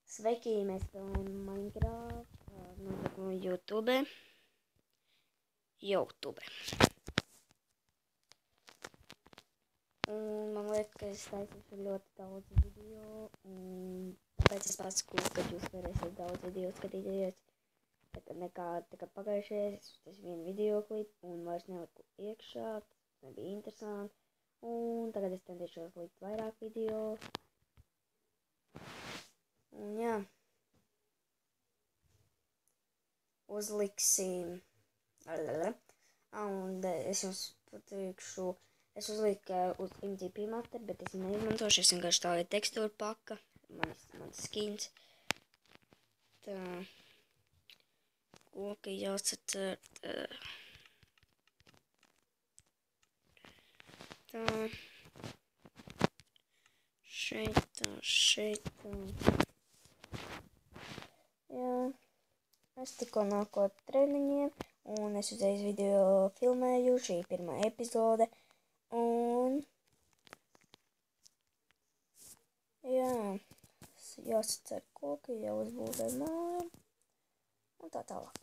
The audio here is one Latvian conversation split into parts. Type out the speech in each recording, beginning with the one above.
Sveiki, mēs spēlējam Minecraft no YouTube. Un man liekas, ka es taisīšu ļoti daudz video. Un tāpēc es pasaku, ka jūs varēsiet daudz video skatīties. Nekā pagājušajā tas vienu video klipu un vairs neliku iekšā. Tas nebija interesanti. Un tagad es centīšos likt vairāk video. Un jā. Uzliksim. Un es jums pateikšu. Es uzliku uz MGP mate, bet es neizmantošu. Es vienkārši tā ir tekstūra paka. Mans skins. Tā. Koki jāsacert. Tā. Šeit. Jā. Es tikko nāku ar treniņiem, un es uzreiz video filmēju. Šī ir pirmā epizode. Un jā, jāsacer koki, jāuzbūvē māja un tā tālāk.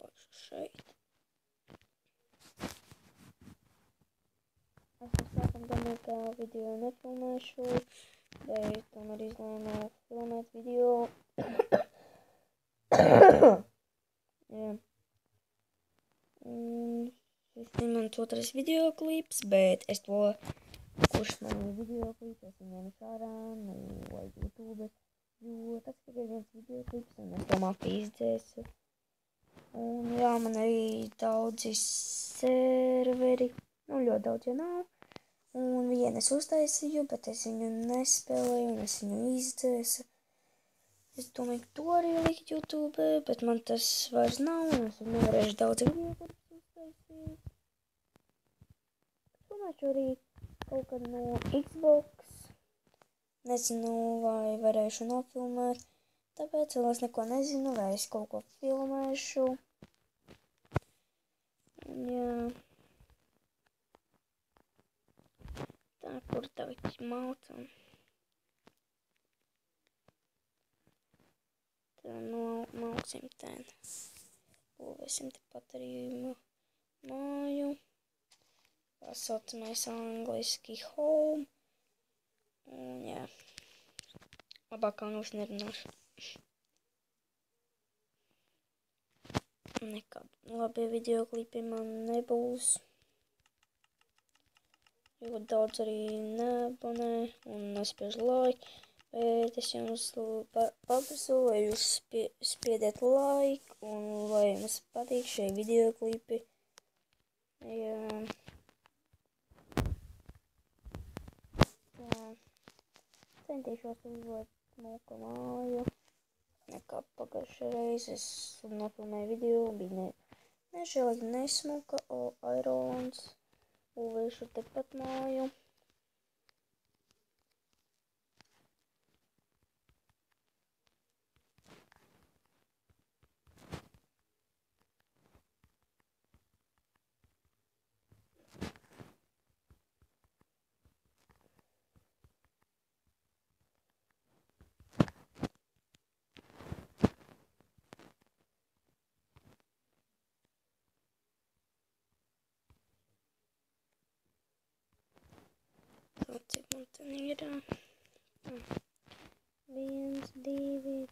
Pašu šeit. Es sākam domāt, ka video nefilmēšu, bet tomēr izlēmu filmēt video. Jā. Šis ir mans otrais videoklips, bet es to, kurš man ir videoklips, es ņemšu ārā no YouTube, jo tas tikai viens videoklips, un es to māku izdzēsu. Un jā, man arī daudzi serveri, ļoti daudz jau nav, un vienu es uztaisīju, bet es viņu nespēlēju, un es viņu izdzēsu. Es domāju, to arī likt YouTube, bet man tas vairs nav, un es nevarēšu daudz videoklipus uztaisīt. Es domāju arī kaut kad no Xbox. Nezinu, vai varēšu nofilmēt, tāpēc vēl es neko nezinu, vai es kaut ko filmēšu. Jā. Tā, kur tagad malcam. Tā mauksim ten. Būvēsim tepat arī māju. Tā saucamais angliski home. Un jā. Labāk angliski nerunāšu. Nekādi labi videoklipi man nebūs. Jo daudz arī neabonē un nespiež like. Bet es jums paprasu, lai jūs spiediet like un lai jums patīk šie videoklipi. Jā. Tā. Centīšos uzlikt smuku māju. Nekā pagājušajā reizē es nofilmēju video, bija nešēlīgi nesmuka, Airons. Būvēšu tepat māju. Cik man ten ir? 1, 2,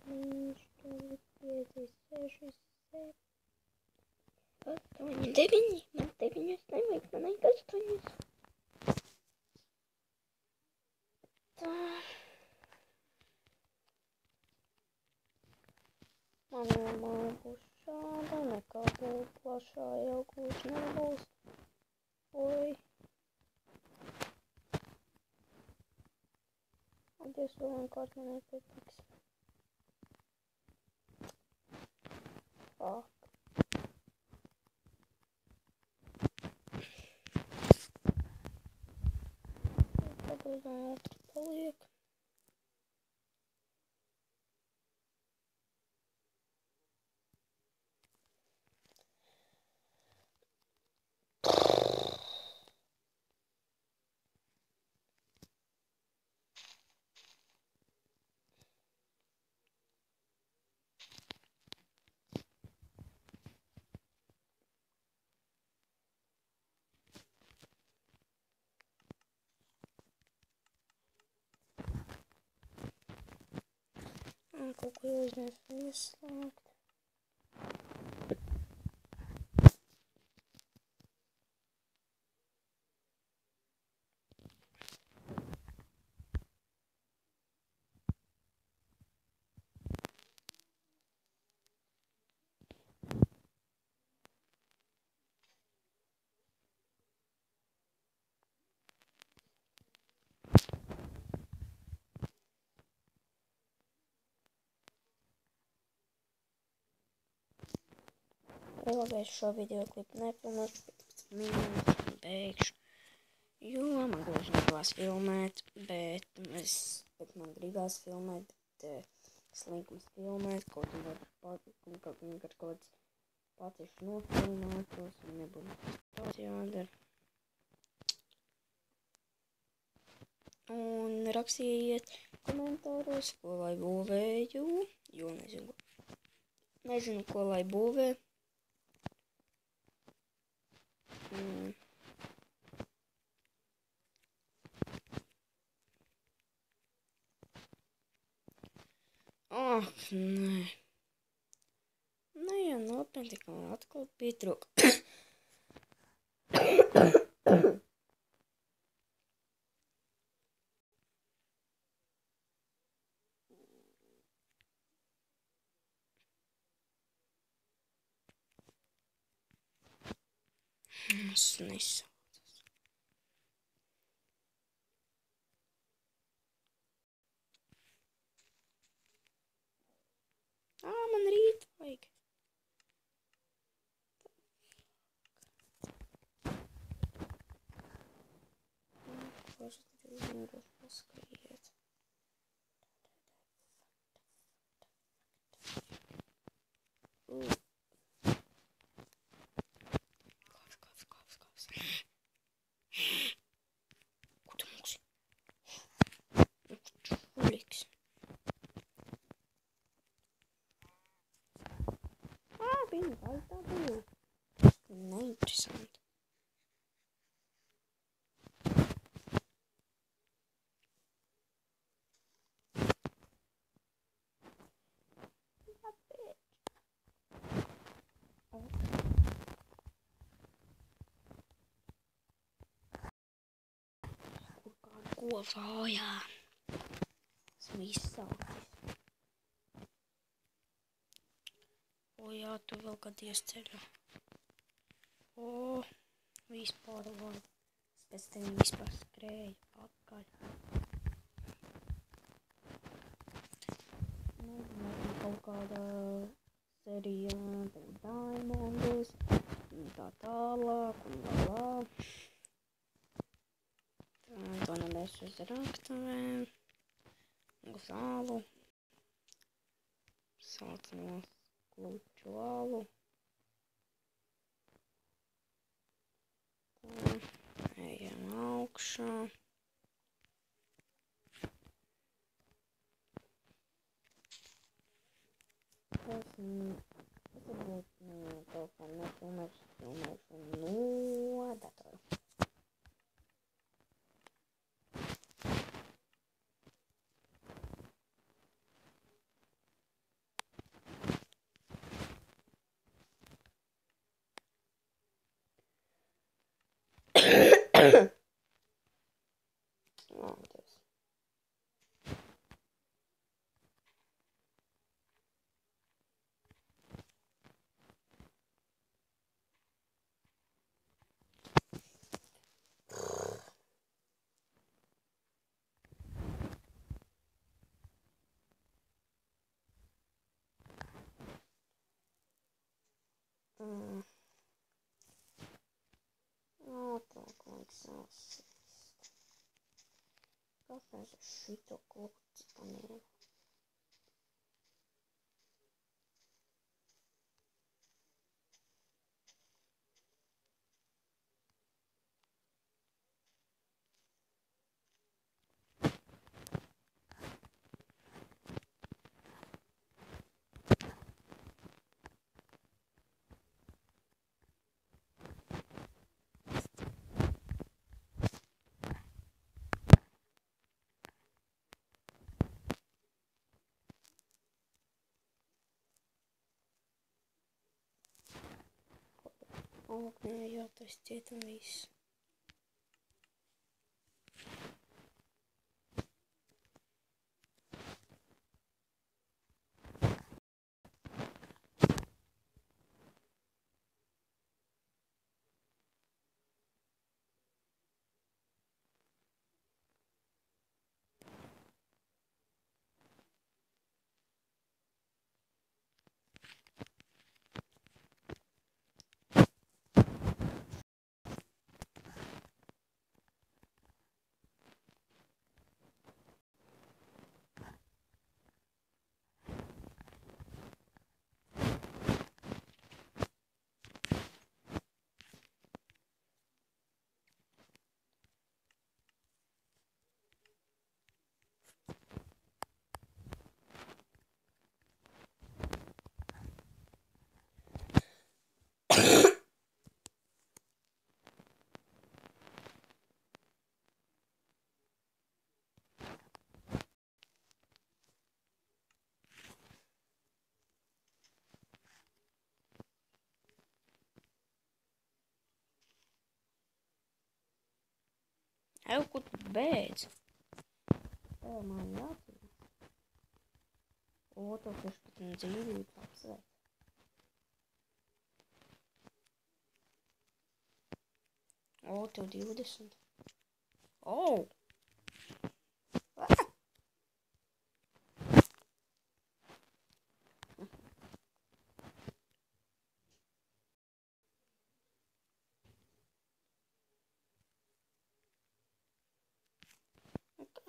3, 4, 5, 6, 7, 8, 9. Man 9 nevajag, man vajag 8. Tā. Man jau māja būs šāda, nekāda plašā jau gluži nebūs. Oi. Dievs, vēl vienkārši man nepietiks. Fuck. Pagaidām vēl tur paliek. Kaut ko aizmirsu ieslēgt. Labi, es šo video klipu nefilmēšu, 15 minūtes un beigšu. Jo man gluži negribas filmēt, bet man gribas filmēt, bet slinkums filmēt, kaut kā vienkārši kaut kāds patīšu nofilmētos un nebūtu tāds jādara. Un rakstiet komentāros, ko lai būvēju, jo nezinu, ko lai būvē. Nē. Nē, jau nopietni, ka man atkal pietrūka. Es nesaucas. Man rīt vajag. Koši tad izmēros paskriet. Kāps. Ko tu mūksi? Čuliks. Viņa vai tā bija? Neinteresanti. Ko vājā? Esmu izsaucis. Jā, tu vēl kad iesceļu. Vispār labi. Es pēc tevi vispār skrēju atkaļ. Nezinu, kaut kādā serijā Diamondus un tā tālāk un labā. To nedēļas uz raktavēm. Uz alu. Saucamos kluču alu. Ejam augšā. Es varbūt telefonu nefilmēšu no datora. Dievs. Ātrāk vajag sasist. Kāpēc es šito kluci paņēmu? Augnē jātaisa ciet un viss. Ew, ko tu beidz? Tev man jāatzīst. O, tev 16 dzīvības apsveic. O, tev 20. O!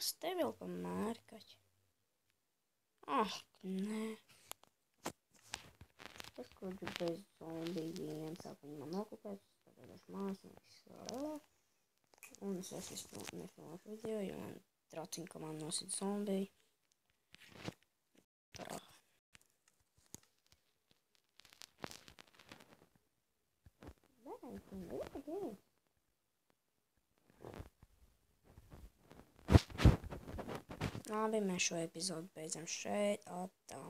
Kas te vēl pa mērkaķi? Ah, nē. Es kodžu bez zombijiem. Sāk viņi man nokupēt. Pagādāšu mās un viss. Un es nefilmēšu video, jo man trauciņ, ka man nosit zombiju. Tā. Nē, tu nevajag. Labi, mēs šo epizodu beidzam šeit. Tā.